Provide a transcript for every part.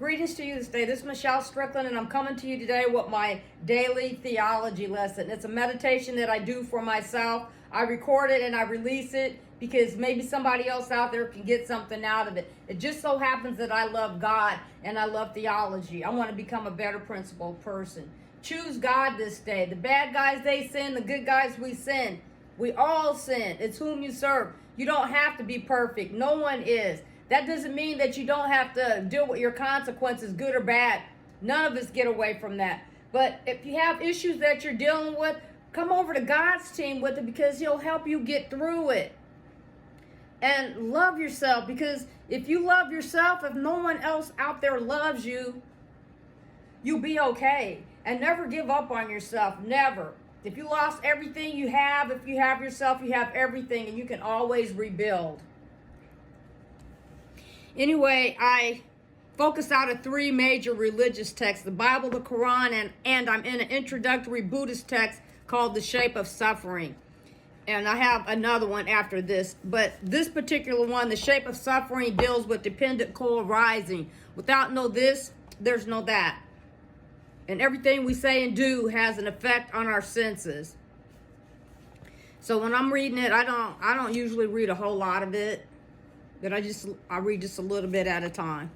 Greetings to you this day. This is Michelle Strickland, and I'm coming to you today with my daily theology lesson. It's a meditation that I do for myself. I record it and I release it because maybe somebody else out there can get something out of it. It just so happens that I love God and I love theology. I want to become a better principled person. Choose God this day. The bad guys, they sin. The good guys, we sin. We all sin. It's whom you serve. You don't have to be perfect. No one is. That doesn't mean that you don't have to deal with your consequences, good or bad. None of us get away from that. But if you have issues that you're dealing with, come over to God's team with it because He'll help you get through it. And love yourself, because if you love yourself, if no one else out there loves you, you'll be okay. And never give up on yourself. Never. If you lost everything you have, if you have yourself, you have everything, and you can always rebuild. Anyway, I focus out of three major religious texts, the Bible, the Quran, and I'm in an introductory Buddhist text called The Shape of Suffering. And I have another one after this. But this particular one, The Shape of Suffering, deals with dependent co-arising. Without no this, there's no that. And everything we say and do has an effect on our senses. So when I'm reading it, I don't usually read a whole lot of it. But I read just a little bit at a time.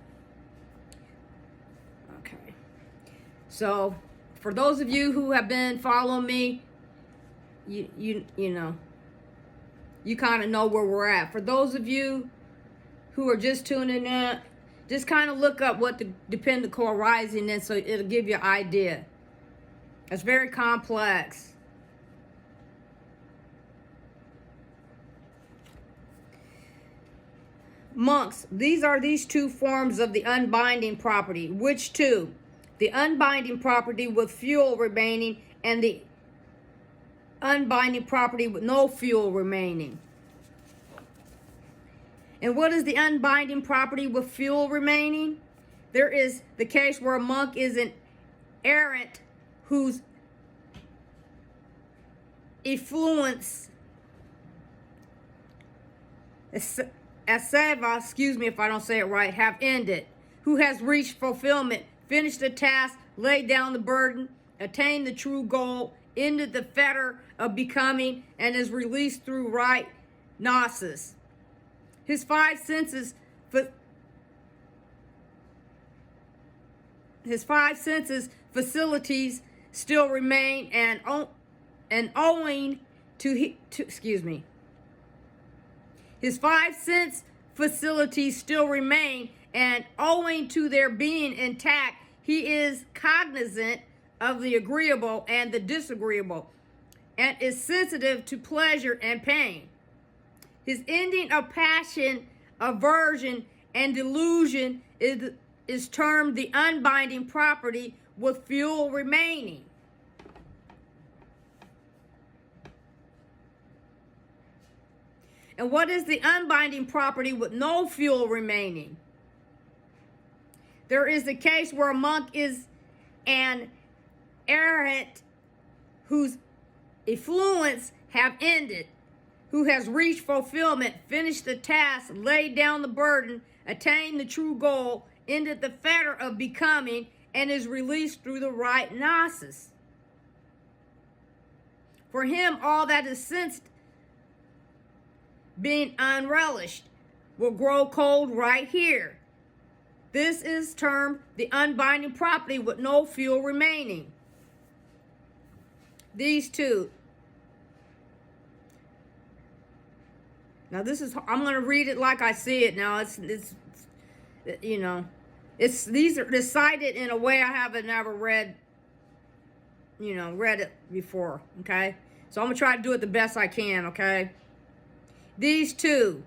Okay. So for those of you who have been following me, you know, you kind of know where we're at. For those of you who are just tuning in, just kind of look up what the dependent co-arising is, so it'll give you an idea. It's very complex. Monks, these are these two forms of the unbinding property. Which two? The unbinding property with fuel remaining and the unbinding property with no fuel remaining. And what is the unbinding property with fuel remaining? There is the case where a monk is an errant whose effluence, aseva, excuse me if I don't say it right, have ended, who has reached fulfillment, finished the task, laid down the burden, attained the true goal, ended the fetter of becoming, and is released through right gnosis. His five senses facilities still remain, and owing to his five sense facilities still remain, and owing to their being intact, he is cognizant of the agreeable and the disagreeable, and is sensitive to pleasure and pain. His ending of passion, aversion, and delusion is termed the unbinding property with fuel remaining. And what is the unbinding property with no fuel remaining? There is the case where a monk is an errant whose effluence have ended, who has reached fulfillment, finished the task, laid down the burden, attained the true goal, ended the fetter of becoming, and is released through the right gnosis. For him, all that is sensed, being unrelished, will grow cold right here. This is termed the unbinding property with no fuel remaining. These two. Now this is, I'm going to read it like I see it now. It's you know, these are decided in a way I haven't never read it before, okay? So I'm going to try to do it the best I can, okay? These two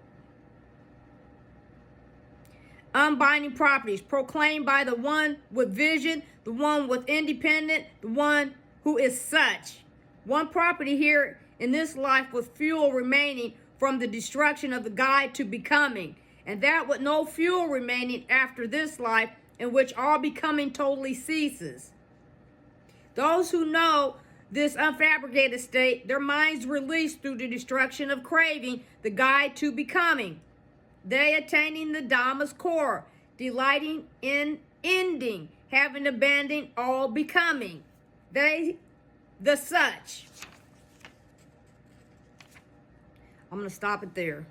unbinding properties proclaimed by the one with vision, the one with independent, the one who is such. One property here in this life with fuel remaining from the destruction of the guide to becoming, and that with no fuel remaining after this life, in which all becoming totally ceases. Those who know this unfabricated state, their minds released through the destruction of craving, the guide to becoming. They attaining the Dhamma's core, delighting in ending, having abandoned all becoming. They, the such. I'm going to stop it there.